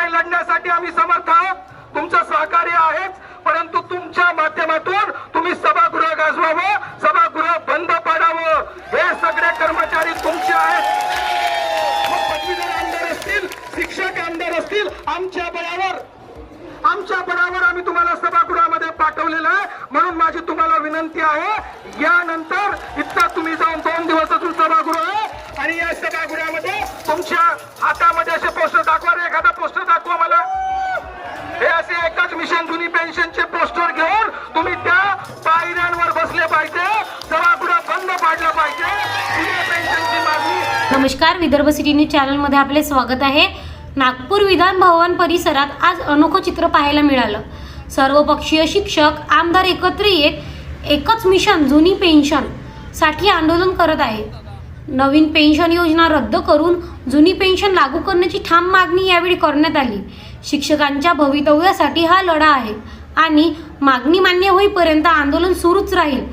लढाई लढण्यासाठी आम्ही समर्थ आहोत, तुमचं सहकार्य आहेच, परंतु तुमच्या माध्यमातून तुम्ही सभागृह गाजवावं, सभागृह बंद पाडावं. हे सगळे कर्मचारी तुमचे आहेत. मग पदवीधर आमदार असतील, शिक्षक आमदार असतील, आमच्या बळावर आम्ही तुम्हाला सभागृहामध्ये पाठवलेलं आहे. म्हणून माझी तुम्हाला विनंती आहे, यानंतर इथं तुम्ही जाऊन 2 दिवस अजून सभागृह आहे आणि या सभागृहामध्ये तुमच्या हातामध्ये असे पोस्टर दाखवा रे, एखादा पोस्टर दाखवा मला. हे असे एकच मिशन जुनी पेन्शनचे पोस्टर घेऊन तुम्ही त्या पायऱ्यांवर बसले पाहिजे, सभागृह बंद पाडलं पाहिजे. जुनी पेन्शनची मागणी. नमस्कार, विदर्भ सिटी न्यूज चॅनलमध्ये आपले स्वागत आहे. नागपूर विधान भवन परिसरात आज अनोखं चित्र पाहायला मिळालं. सर्वपक्षीय शिक्षक आमदार एकत्र येत एकच मिशन जुनी पेन्शन साठी आंदोलन करत आहेत. नवीन पेन्शन योजना रद्द करून जुनी पेन्शन लागू करण्याची ठाम मागणी यावेळी करण्यात आली. शिक्षकांच्या भवितव्यासाठी हा लढा आहे आणि मागणी मान्य होईपर्यंत आंदोलन सुरूच राहील.